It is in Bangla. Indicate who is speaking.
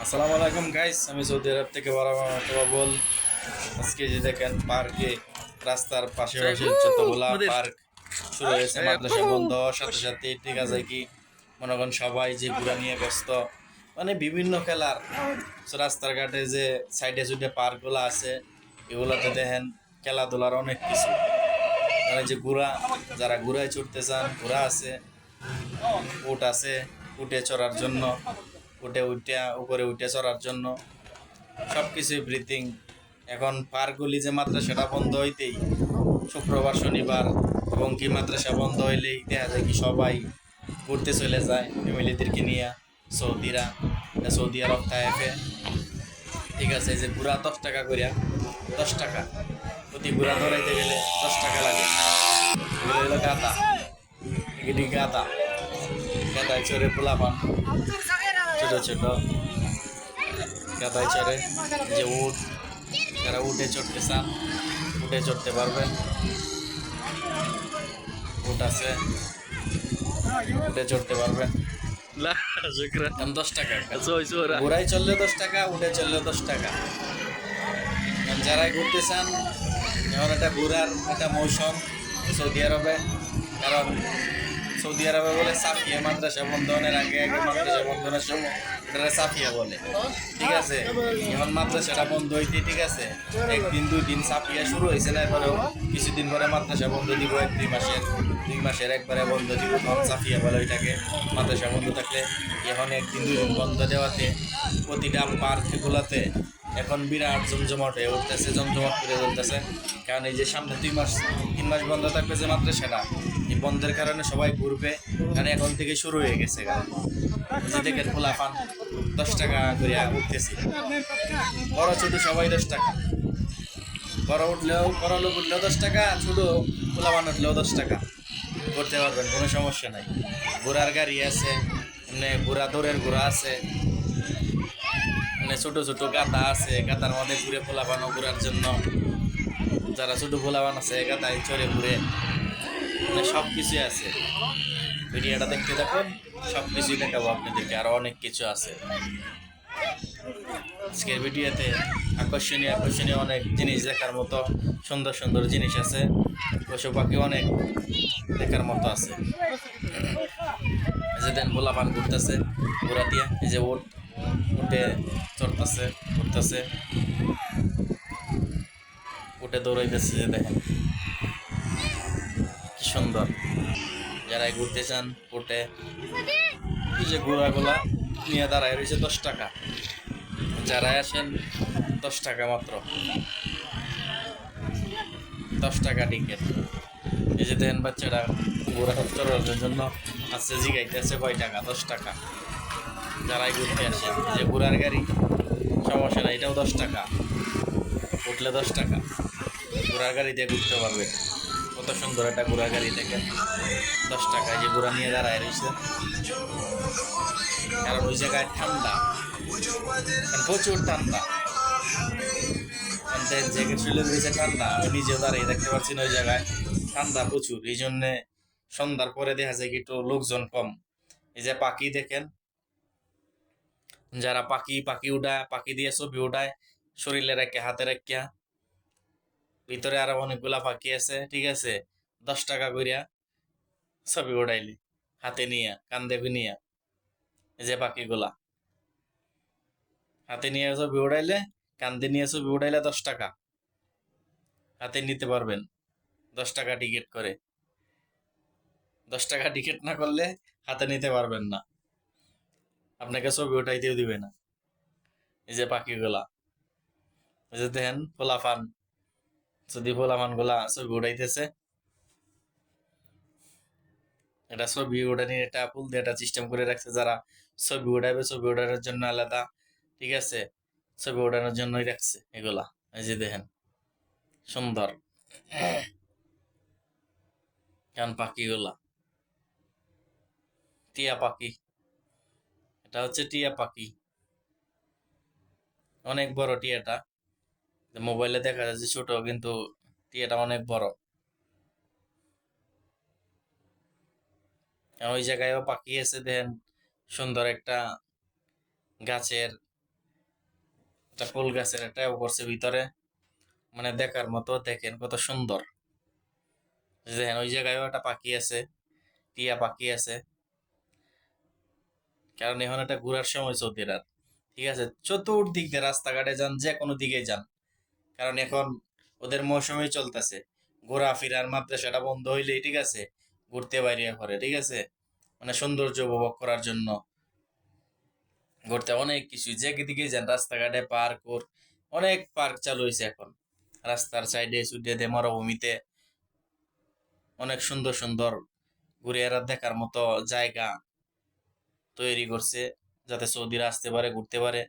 Speaker 1: আসসালামু আলাইকুম গাইস, আমি সৌদি আরব থেকে বল। আজকে যে দেখেন পার্কে রাস্তার পাশে পাশে যতগুলা পার্ক শুরু হয়েছে, মাদ্রাসা বন্ধ হওয়ার সাথে সাথে ঠিক আছে কি মনে করেন সবাই যে ঘুরা নিয়ে ব্যস্ত, মানে বিভিন্ন খেলার রাস্তার ঘাটে যে সাইডে সুইডে পার্ক গুলা আছে এগুলাতে দেখেন খেলাধুলার অনেক কিছু, মানে যে ঘোড়া, যারা ঘোড়ায় চড়তে চান ঘোড়া আছে, উট আছে, উটে চড়ার জন্য, উঠে উঠে উপরে উঠে চড়ার জন্য সবকিছু এভরিথিং। এখন পার্কগুলি যে মাদ্রাসাটা বন্ধ হইতেই শুক্রবার শনিবার এবং কি মাদ্রাসা বন্ধ হইলেই দেখা যায় কি সবাই ঘুরতে চলে যায় ফ্যামিলিদেরকে নিয়ে সৌদিরা, সৌদি আরব থাকে। ঠিক আছে, এই যে ঘোড়া 10 টাকা করিয়া, 10 টাকা প্রতি ঘোড়া ধরাইতে গেলে 10 টাকা লাগে। এগুলো হলো গাদা, এগুলি গাদা, গাদায় চড়ে পোলাপান ছোট ছোট গাদায় চড়ে। যে উট, যারা উঠে চড়তে চান উঠে চড়তে পারবেন, উট আছে, উঠে চড়তে পারবেন।
Speaker 2: لا شكرا.
Speaker 1: দাম 10 টাকা।
Speaker 2: سوي صورة.
Speaker 1: ঘোড়ায় চললে 10 টাকা, উঠে চললে 10 টাকা। যারাই ঘুরতে চান, যেমন একটা ঘোরার একটা মৌসুম সৌদি আরবে, কারণ সৌদি আরবে বলে সাফিয়া, মাদ্রাসা বন্ধনের আগে আগে মাদ্রাসা বন্ধনের সময় এটা সাফিয়া বলে। ঠিক আছে, এখন মাদ্রাসাটা বন্ধ হইতে ঠিক আছে 1 দিন 2 দিন সাফিয়া শুরু হয়েছে না, এরপরেও কিছুদিন পরে মাদ্রাসা বন্ধ দিব, 2 মাসের একবারে বন্ধ দিব, তখন সাফিয়া বলে ওইটাকে। মাদ্রাসা বন্ধ থাকলে এখন 1 দিন 2 দিন বন্ধ দেওয়াতে প্রতিটা পার্কগুলোতে এখন বিরাট জমজমাট হয়ে উঠতেছে, জমজমাট করে চলতেছে। কারণ এই যে সামনে 2 মাস 3 মাস বন্ধ থাকবে যে মাদ্রাসাটা, এই বন্ধের কারণে সবাই ঘুরবে, কারণ এখন থেকে শুরু হয়ে গেছে। যে দেখেন পোলাপান 10 টাকা করে উঠতেছি, বড় ছোট সবাই 10 টাকা, বড় লোক উঠলেও 10 টাকা, ছোট পোলাপান উঠলেও 10 টাকা করতে পারবেন, কোনো সমস্যা নাই। ঘোড়ার গাড়ি আছে, এমনি ঘোড়া দৌড়ের ঘোড়া আছে, মানে ছোট ছোট গাদা আছে, গাদার মধ্যে ঘুরে পোলাপানও ঘোরার জন্য, যারা ছোট পোলাপান আছে গাদায় চড়ে ঘুরে, মানে সব কিছুই আছে। ভিডিওটা দেখতে থাকুন, সব কিছুই দেখাবো আপনাদেরকে, আরো অনেক কিছু আছে আজকের ভিডিওতে। আকর্ষণীয় আকর্ষণীয় অনেক জিনিস দেখার মতো, সুন্দর সুন্দর জিনিস আছে, পশু পাখি অনেক দেখার মতো আছে। এই যে দেন পোলাপান ঘুরতেছে ঘোরা দিয়া, এই যে উঠে চড়তেছে ঘুরতেছে, উঠে দৌড়াইতেছে, যে দেখেন কি সুন্দর। যারা ঘুরতে চান উঠে, এই যে ঘোড়াগুলা নিয়ে দাঁড়ায় রয়েছে 10 টাকা, যারা আসেন 10 টাকা মাত্র, 10 টাকা টিকিট। এই যে দেখেন বাচ্চারা ঘোড়া চড়ার জন্য আসছে, জিগাইতেছে কয় টাকা, 10 টাকা। যারাই ঘুরতে আসেন, যে ঘোড়ার গাড়ি সমস্যা নাই, এটাও 10 টাকা, উঠলে 10 টাকা, ঘোড়ার গাড়ি দিয়ে ঘুরতে পারবে। কত সুন্দর একটা ঘোড়ার গাড়ি দেখেন, 10 টাকায় যে ঘোড়া নিয়ে দাঁড়ায় রয়েছে। কারণ ওই জায়গায় ঠান্ডা, প্রচুর ঠান্ডা, জ্যাকেট শুলে রয়েছে ঠান্ডা, আমি নিজেও দাঁড়িয়ে দেখতে পাচ্ছি না, ওই জায়গায় ঠান্ডা প্রচুর। এই জন্যে সন্ধ্যার পরে দেখা যায় কি একটু লোকজন কম। এই যে পাখি দেখেন, যারা পাখি পাখি উড়ায়, পাখি দিয়ে ছবি উঠায় শরীরে রেখে, হাতে রেখা, ভিতরে আরো অনেকগুলা পাখি আছে। ঠিক আছে, 10 টাকা করিয়া ছবি উঠাইলে, হাতে নিয়ে কান্দে নিয়ে, এই যে পাখিগুলা হাতে নিয়ে ছবি উঠাইলে, কান্দে নিয়ে ছবি উঠাইলে 10 টাকা হাতে নিতে পারবেন। 10 টাকা টিকিট করে, 10 টাকা টিকিট না করলে হাতে নিতে পারবেন না, আপনাকে ছবি উঠাইতেও দিবে না। এই যে পাখিগুলা, এই যে দেখেন পোলাপান, যদি পোলাপান গুলা ছবি উঠাইতেছে, এটা ছবি উঠানি, এটা পুল দিয়ে একটা সিস্টেম করে রাখছে, যারা ছবি উঠাবে ছবি উঠানোর জন্য আলাদা। ঠিক আছে, ছবি উঠানোর জন্যই রাখছে এগুলা। এই যে দেখেন সুন্দর কারণ পাখিগুলা, টিয়া পাখি, এটা হচ্ছে টিয়া পাখি, অনেক বড় টিয়াটা, মোবাইলে দেখা যাচ্ছে ছোট, কিন্তু টিয়াটা অনেক বড়। আর ওই জায়গায়ও পাখি আছে, দেখেন সুন্দর একটা গাছের একটা ফুল গাছের একটা করছে ভিতরে, মানে দেখার মতো। দেখেন কত সুন্দর। দেখেন ওই জায়গায়ও একটা পাখি আছে, টিয়া পাখি আছে। কারণ এখন একটা ঘোরার সময় সৌদি আরব, ঠিক আছে? চতুর্দিক দিয়ে রাস্তাঘাটে যান, যে কোনো দিকে যান, কারণ এখন ওদের মৌসুমই চলতেছে। ঘোরাফেরার মাদ্রাসাটা বন্ধ হইলেই, ঠিক আছে, ঘুরতে বাইরে করে, ঠিক আছে, মানে সৌন্দর্য উপভোগ করার জন্য ঘুরতে অনেক কিছু, যে দিকে যান রাস্তাঘাটে পার্ক ওর, অনেক পার্ক চালু হয়েছে এখন। রাস্তার সাইডে সুইডে মরুভূমিতে অনেক সুন্দর সুন্দর ঘুরে এরা দেখার মতো জায়গা তৈরি করছে, যাতে সৌদিরা আসতে পারে, ঘুরতে পারে।